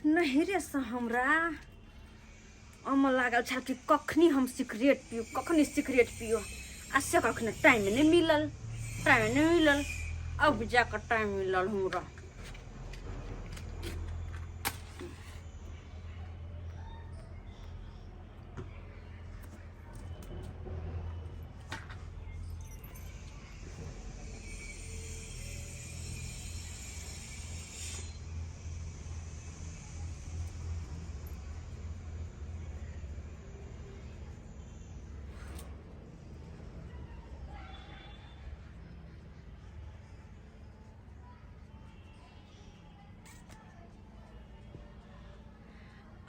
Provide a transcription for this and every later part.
नहीं रे सा हमरा अमल लागल छ कि कखनी हम सिगरेट पियो कखनी सिगरेट पियो आ से कखनी टाइम नहीं मिलल अब जाकर टाइम मिलल हमरा।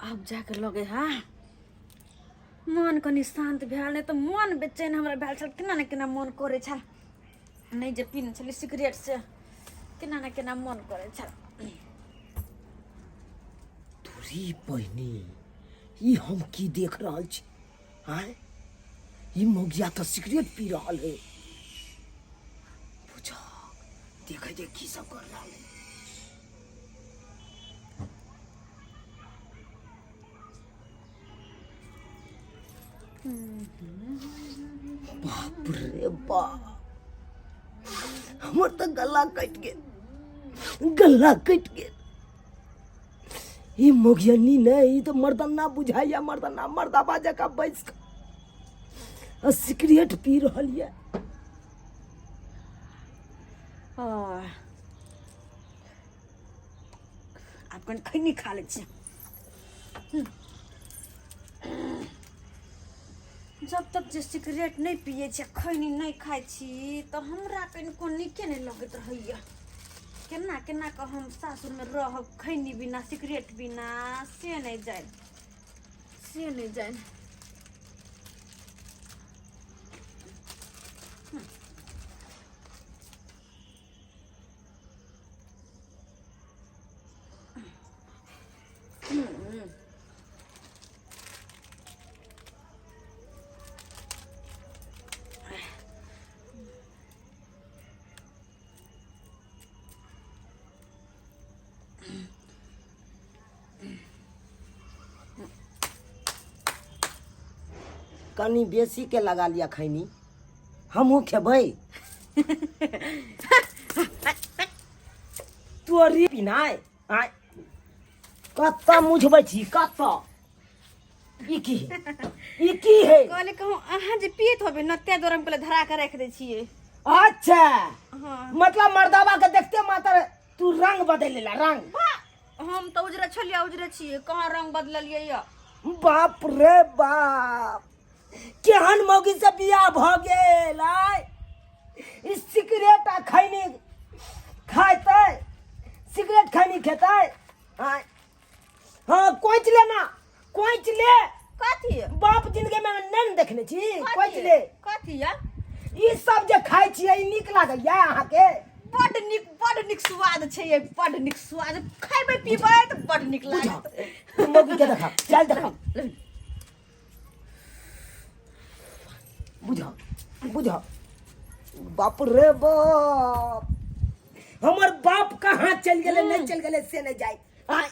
अब जाकर लगे हाँ मन कनी शांत भेल नहीं तो मन बेचैन हमरा भेल छल केना न केना मन करे छल नहीं जे पीने छली सिगरेट से केना न केना मन करे छल। तोरी बहनी ई हम की देख रहल छी हाय ई मौगिया तो सिगरेट पी रहल है बुझा देखे दे की सब कर रहल है। बाप रे बाप हमर तो गला कट गेल ये मोगियनी नहीं तो मर्दाना बुझाइया मर्दाबा जका बैस के सिगरेट पी रहल है। आप कन खैनी खा ले छी जब तक जे सिगरेट नहीं पिए छी खैनी नहीं खाई छी तो हमरा कनिको नीके नहीं लगत रहैया केना केना के हम सासुर में रहब खैनी बिना सिगरेट बिना से नहीं जाए। कनी बेसी के लगा लिया खैनी हमहू खेबै तोरी पिनाय आय कत्ता मुझबै छी कत्ता ई की है कहले कहूं अहाँ जे पियत होबे न ते दोरम के धरा के रख दे छिए। अच्छा हाँ मतलब मर्दावा के देखते मात्र तू रंग बदल लेला रंग हम तो उजरा छलिया उजरे छिए कहां रंग बदललिए या। बाप रे बाप केहन मौगी से बियाह भ गेल आय ई सिगरेट आ खैनी खाइते सिगरेट खैनी खेते आय हाँ कोइच लेना कोइच ले कथी बाप जिंदगी में नहीं देखने छी कोइच ले कथी या ई सब जे खाइ छी ई नीक लागैया अहाँ के बड़ निक स्वाद छै ये बड़ निक स्वाद खाइबे पीबे त बड़ निक लागत मौगी के देखा चल देखा बुझा बाप रे बाप हमर बाप कहाँ चल गेले नहीं चल गेले से नहीं जाए आय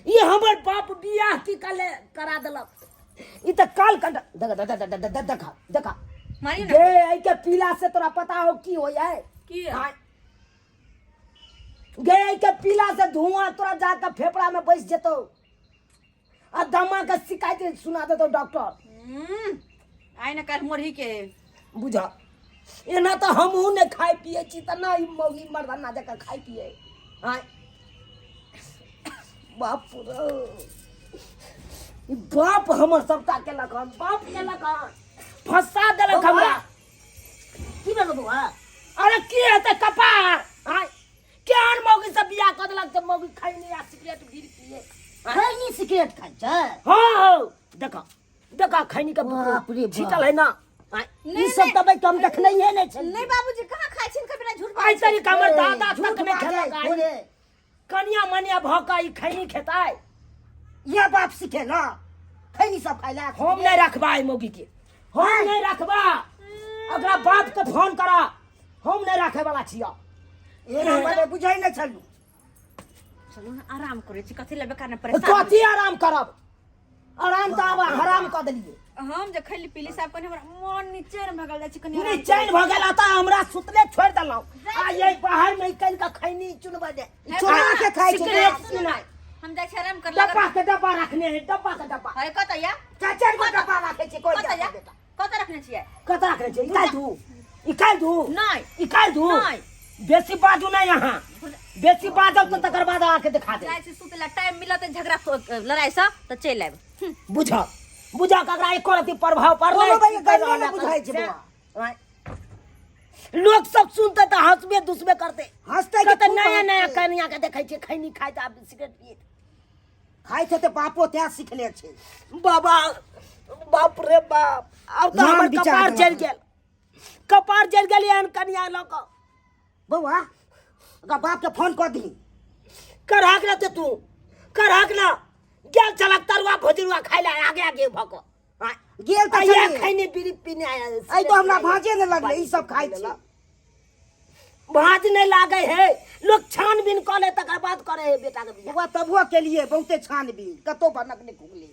ये हमर बाप बियाह की काले करा देलक ई त काल कंड देखा मारी गे आई के पीला से तोरा पता हो की हो जाए की गे आई के पीला से धुआं तोरा जाकर फेफड़ा में बैस जेतो आ दमा के शिकायत सुना देतो डॉक्टर आइ न काल मोरही के बुझा एना तो हमहू ने खाए पिए छी त ना ई मौगी मर्दाना जका खाए पिए हां बाप रे ई बाप हमर सबटा केलक हन बाप केलक हन फंसा देलक हमरा की भेल बउआ अरे की हेते कपार हां केहन मौगी से बियाह क देलक त मौगी खाई नहीं आ सिगरेट बीड़ी पिए खैनी सिगरेट खाइ छै हां देखा खैनी का छिटल है ना ई सब दवाई कम देखले ही नहीं छै नहीं बाबूजी कहां खाइ छिन कभी झूठ आई तरी हमर दादा तक में खेला बोले कनिया मनिया भौका ई खैनी खेताय ये बाप सिखे ना खैनी सब खाइला हम नहीं रखबा ई मौगी के हम नहीं रखबा अगला बाप के फोन करा हम नहीं रखे वाला छिया ए नंबर बुझाई न छलू चलू ना आराम करे छी कथि ले बेकार ने परेशान कथी आराम करब आराम तो आब हराम कर देलिए हम जे खैली पीली साहब कने हमरा मन नीचे न भगल जाय छी कने पूरी चैन भ गेल आता हमरा सुतले छोड़ देलौ आ ये बाहर में कल का खैनी चुनबा दे चुना के खाइ छै हम जाय छी आराम कर डब्बा के डब्बा रखने है डब्बा के डब्बा है कत या चाचा के डब्बा राखे छै कोई कत या बेटा कत रखने छियै कत रखने छै इकाई दू नहीं इकाई दू नहीं बेसी बाजू ना यहाँ बेसी बाजब तो तकर बाद आके दिखा दे जाय छी सुतला टाइम मिलत झगड़ा लड़ाई से त चल आब बुझा ककरा एक रति प्रभाव पड़ बोलो भाई गन्ना ना बुझाई छै बुआ लोग सब सुनते तो हंसबे दुसबे करते हंसते के तो नया नया कनिया के देखै छै खैनी खाय त आब सिगरेट पिए खाइ छै त बापो त्या सिखले छै बाबा बाप रे बाप अब तो नाम हमर विचार कपार देलक। जल गेल कपार जल गेल एहन कनिया ल क बउआ ओकरा बाप के फोन कर दी करहक ना तू करहक ना गेल चलक तरुआ भोजरुआ खाय ले आगे आगे भक गेल त ये चली खैनी बीड़ी पीने आया आई तो हमरा भाजे न लगले ई सब खाइ छै भाज नहीं लागे है लोग छानबीन कर ले तकर बाद करे है बेटा के बियाह बुआ तबुआ के लिए बहुते छानबीन कतो बनक ने खुगले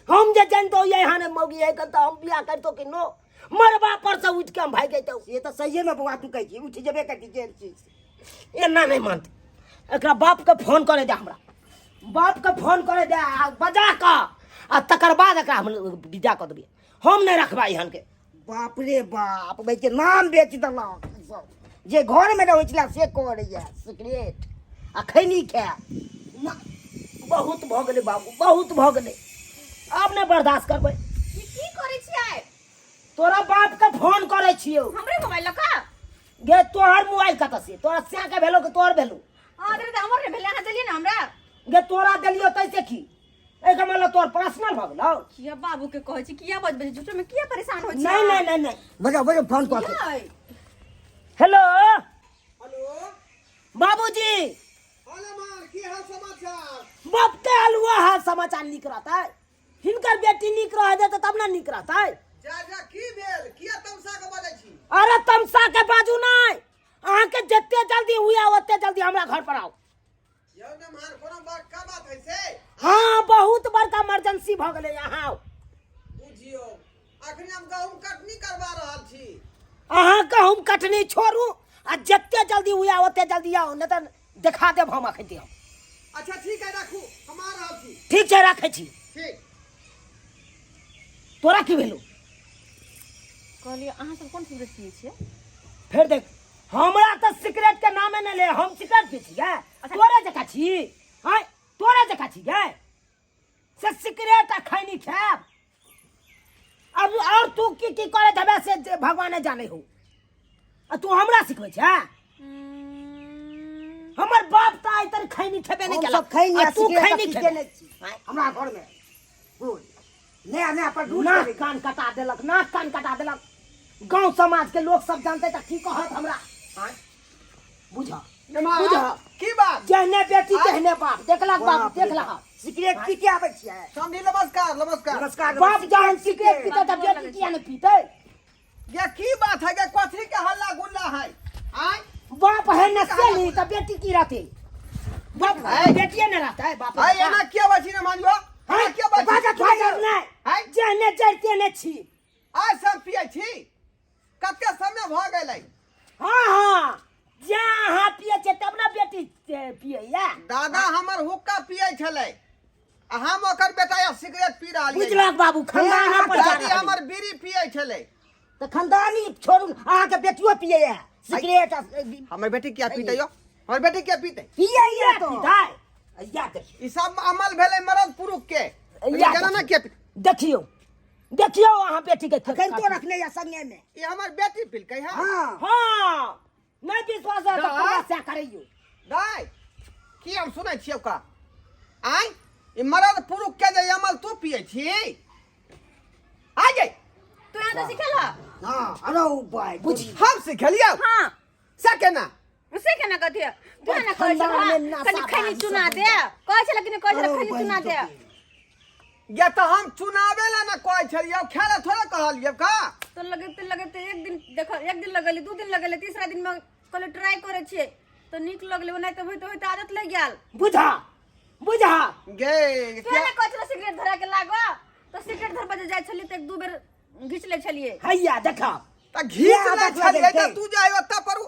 हम जे जानतो ये हाने मौगी है त हम बियाह करतो कि नो मरबा पर से उठ के हम भाग जइतो ये तो सही में बुआ तू कहै छी उठ जेबे करती जेल चीज एना नहीं मानते एकरा बाप के फोन करे दे हमरा बाप के फोन करे दे आ बजा के आ तकर बाद एकरा हम विदा कर देबे हम नहीं रखबा इहन के बाप रे बाप भाई के नाम बेच देलक जे घर में रहै छला से करैया सिगरेट आ खैनी खा बहुत भ गेलै बाबू बहुत भ गेलै अब नहीं बर्दाश्त करबै की करे छियै तोरा बाप के फोन करे छियो हमरे मोबाइल लका गे तोहर मोबाइल कत से तोरा से के भेलो कि तोहर भेलो हां रे हमर भेले अहाँ देलिए ना हमरा गे तोरा देलियो तैसे की ए के मतलब तोर पर्सनल भ गेलो किया बाबू के कहै छी किया बजबै झूठो में किया परेशान हो छी नहीं नहीं नहीं नहीं बजा बजा फोन कर के हेलो हेलो बाबूजी हेलो मां की हाल समाचार बाप के हलवा हाल समाचार निक रहता है हिनकर बेटी निक रह दे तब ना निक रहता है जा जा की भेल किया तमसा के बाजै छी अरे तमसा के बाजू नहीं अहाँ के जत्ते जल्दी हुआ ओते जल्दी हमरा घर पर आओ यौ ने मार कोनो बात का बात है से हाँ बहुत बड़का इमरजेंसी भ गेलै यहाँ बुझियो अखन हम गहूम कटनी करवा रहल छी अहाँ गहूम कटनी छोड़ू आ जत्ते जल्दी हुआ ओते जल्दी आओ नहीं तो देखा देब हम अखन हम अच्छा ठीक है राखू हम आ रहल छी ठीक छै राखै छी ठीक तोरा की भेलो कहलिए अहाँ सब कोन सिगरेट पियै छियै फिर देख हमरा तो सिगरेट के नामे न ले हम सिगरेट पी छियै तोरे जका छी हाय तोरे जका छी गे से सिगरेट आ खैनी खाब अब और तू की करे देबे से भगवान जाने हो आ तू हमरा सिखबै छै हमर बाप त आइ तर खैनी खेबे नहीं केला सब खैनी आ तू सिगरेट खैनी पीते खेबे नहीं छी हमरा घर में बोल नया नया पर ढूंढ नाक कान कटा देलक नाक कान कटा देलक गांव समाज के लोग सब जानते त की कहत हमरा बुझा बुझा की बात जहने बेटी कहने बाप देखलक बाप देखलक सिगरेट पी के आबै छियै समझी नमस्कार नमस्कार नमस्कार बाप जहन सिगरेट पीते त बेटी किया नहीं पीते ये की बात है ये कथी के हल्ला गुल्ला है आय बाप है न सेली त बेटी की रहते बाप है। बेटिए न रहता है बाप भाई एना के बची न मानियो है के बची बाजा बाजा नहीं है जहने जरते न छी आज सब पिए छी कते समय भ गेलै हां हां जहाँ पिए छै तब ना बेटी पिए या दादा हमर हुक्का पिए छलै आ हम ओकर बेटा या सिगरेट पी रहल बुझलक बाबू खानदान पर दादी हमर बीड़ी पिए छलै त खानदानी छोड़ू अहाँ के बेटियो पिए या सिगरेट हमर बेटी क्या पीते यो हमर बेटी क्या पीते पिए या तो या देखियो ई सब अमल भेलै मर्द पुरुष के या जना ना के देखियो देखियो अहाँ बेटी के अखन तो रखने या संगे में ई हमर बेटी पिलकै है हां हां नहीं विश्वास है तो समस्या करियो दाई की हम सुनै छियै ओकरा आय ई मर्द पुरुष के जे अमल तू पिए छी आ गई तू यहाँ तो सिखल ह हां अरे भाई बुझी हम सिखलियो हां से केना उसे केना कहथिय तू ना कहै छ कनी खैनी चुना दे कहै छ लेकिन कहै छ खैनी चुना दे या तो हम चुनावे ला ना कहै छलियो खेले थोड़े कहलियो का तो लगते एक दिन देखो एक दिन लगेली दू दिन लगेली तीसरा दिन में कहले ट्राई करे छिए तो निक लगले नहीं तो होई आदत लग गेल बुझा बुझा गे तू ने कहत सिगरेट धरा के लागो तो सिगरेट धर बजे जाय छली त एक दू बेर घिच ले छलिए हैया देखा त घीच ले छलिए त तू जाय ओत्ता पर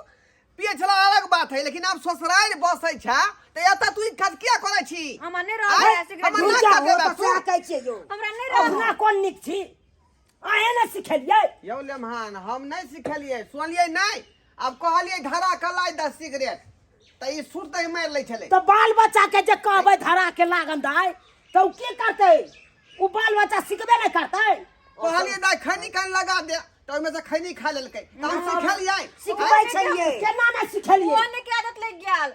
पिए छला अलग बात है लेकिन अब ससुराल बसै छ त एता तू खत किया करै छी हमरा नहीं रह सिगरेट हमर बुझा ना हो तो क्या कहै छियै यो हमरा नहीं रह अपना कोन निक छी आए ना सिखलिए यौ लेमहान हम नहीं सिखलिए सुनलिए नहीं अब कहलिए धरा कलाई 10 सिगरेट त ई सुरते मार ले छले तो बाल बच्चा के जे कहबै धरा के लागन दाई तो उ की करतै उ बाल बच्चा सिखबे नहीं करतै कहलिए दाई खैनी कान लगा दे तो ओमे से खैनी खा लेलकै त हम सिखलिए सिखबै छलिए केना ना सिखलिए कोन के आदत लग गेल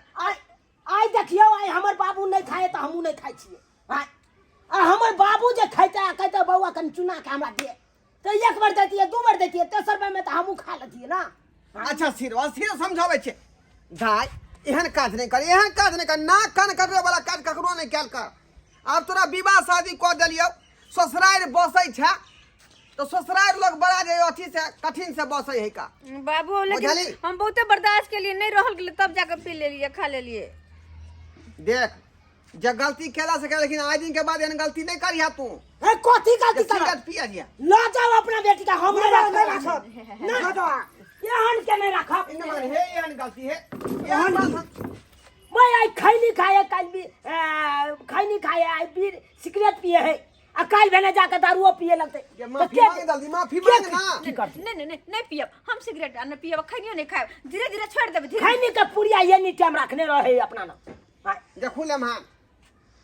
आई देखियो आई हमर बाबू नहीं खाए तो हमहू नहीं खाई छिए आ हमर बाबू जे खैते कहते बौआ कन चुना के हमरा दे तो एक बार देतिए दू बार देतिए तेसर बार में तो हमहू खा लेतिए ना अच्छा सिर समझाबै छै दाई एहन काज नहीं कर एहन काज नहीं कर ना कान करबे वाला काज ककरो नहीं कैल कर अब तोरा विवाह शादी क देलियो ससुराल बसै छ तो ससुराल लोग बड़ा जे अथी से कठिन से बसै है का बाबू बुझली? लेकिन हम बहुते बर्दाश्त के लिए नहीं रहल गेले तब जाकर पी ले लिए खा ले लिए देख जे गलती केला से लेकिन आज दिन के बाद एहन गलती नहीं करिया तू ए कोथी गलती कर सिगरेट पिया दिया ला जाओ अपना बेटी का हम नहीं रखब ना दो एहन के नहीं रखब इन मान हे एहन गलती है एहन बात मैं आई खैनी खाए कल भी खैनी खाए आई भी सिगरेट पिए है आ कल भेने जाके दारूओ पिए लगते ये माफी मांग जल्दी माफी मांग ना की करते नहीं पियब हम सिगरेट न पियब खैनियो नहीं खाएब धीरे धीरे छोड़ देबे धीरे खैनी के पुड़िया ये नी टाइम रखने रहे अपना ना देखू ले मान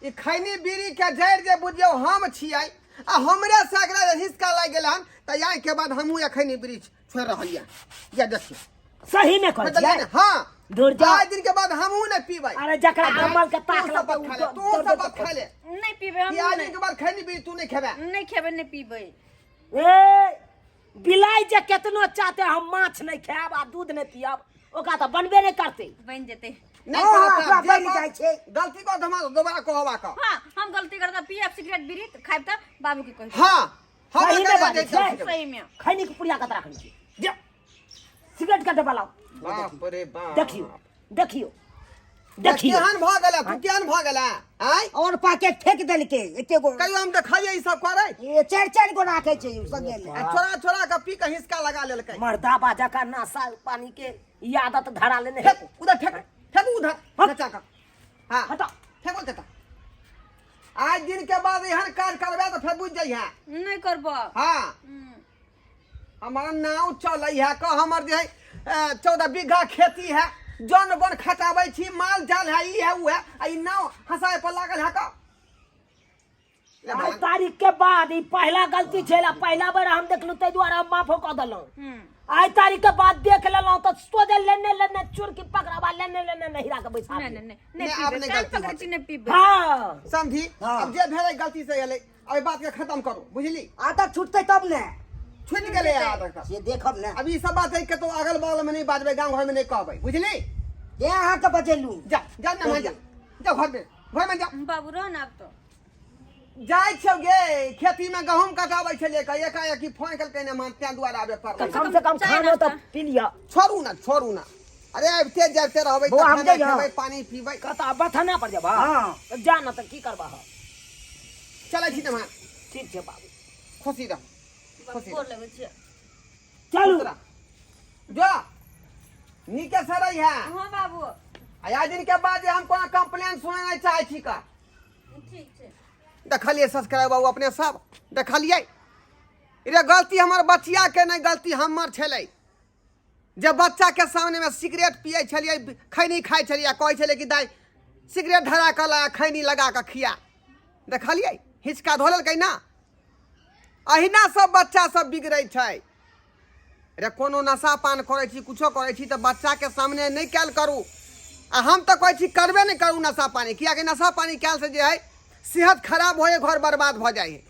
ई खैनी बीड़ी के जड़ जे बुझियो हम छियै आ हमरे से अगर हिस्सा लाग गेलन त याई के बाद हमहू या खैनी बीड़ी छोड़ रहलिया या देखियो सही में कर दिया हां दूर जा आज दिन के बाद हमहू नहीं पीबै अरे जकरा कमल के ताक तू सब खा ले तू सब खा ले नहीं पीबे हम कि आज दिन के बाद खैनी बीड़ी तू नहीं खेबे नहीं खेबे नहीं पीबे ए बिलाई जे केतनो चाहते हम माछ नहीं खाएब आ दूध नहीं पियब ओका तो बनबे नहीं करते बन जेते नहीं हाँ, करब बन जाइ छै। गलती को हम दोबारा कहवा का हां हम गलती करता पियब सिगरेट बीड़ी तो खाएब त बाबू के कहि हां हम सही में बात छै। सही में खैनी के पुड़िया कत रखनी छी जा सिगरेट का डब्बा लाओ बाप रे बाप देखियो देखियो देखियो केहन भ गेला तू केहन भ गेला आय और पाकेट फेंक देलके एते गो कहियो हम देखलिए ई सब करे ये चार चार गो राखे छै संगे में आ छोरा छोरा के पी के हिसका लगा लेलकै मर्दा बाजा का नशा पानी के ई आदत धरा लेने फेंक उधर फेंक फेंक उधर हट। नचा का हां हटा फेंक देता आज दिन के बाद एहन काज करबे तो फिर बुझ जइहा नहीं करबो हां हमारा नाव चलै है क हमर जे है 14 बीघा खेती है जन बन खटाबै छी माल जाल है ई है उ है आ ई नाव हंसाए पर लागल है का आज तारीख के बाद ई पहला गलती छेला पहला बार हम देखलु तै द्वारा हम माफो क देलौ आज तारीख के बाद देख लेलौ तो सोजे लेने लेने चोर की पकड़ावा लेने लेने नहीं रख बैठा नहीं नहीं नहीं नहीं, अब पीबे नहीं काल गलती पकड़ होतै। छी नहीं पीबे हां समझी हाँ। अब जे भेलै गलती से एलै अब बात के खत्म करू बुझली आदत छूटते तब ने छूट गेलै आदत ये देखब ने अब ई सब बात है के तो अगल बगल में नहीं बाजबै गांव घर में नहीं कहबै बुझली ये अहाँ के बजेलू जा जा ना मान जा जा घर में जा बाबू रह ना अब तो जाय छौ गे खेती में गहूम कटाबै छलिए का एकाएकी फोन कलकै ने मान त्या दुआरे आबे तो पड़लै कम से कम चाय खानो तो नाश्ता। पी लिया छोड़ू ना अरे अबते जाते रहबै बौआ, हम खाना जाइए। खेबै पानी पीबै कहता बथना पर जबा हाँ। तो जा ना तो की करबा चलै छी तमा ठीक छै बाबू खुशी रह खुशी बोल लेबे छी चलू जो नीके से रही है हां बाबू आया दिन के बाद जे हम कोनो कंप्लेन सुनै नहीं चाहै छी का ठीक छै देखलिए सब्सक्राइब बाबू अपने सब देखलिए रे गलती हमर बचिया के नहीं गलती हमर छलै जब बच्चा के सामने में सिगरेट पिए छलिए खैनी खाइ छलिए कहै छलै कि दाई सिगरेट धरा के ला खैनी लगा के खिया देखलिए हिचका धोलकै ना अहिना सब बच्चा सब बिगड़ै छै रे कोनो नशा पान करै छी कुछो करै छी तऽ बच्चा के सामने नहीं कैल करू आ हम तो कहै छी करबे नहीं करू नशा पानी किया कि नशा पानी कैल से जे है सेहत खराब होए घर बर्बाद भ जाए है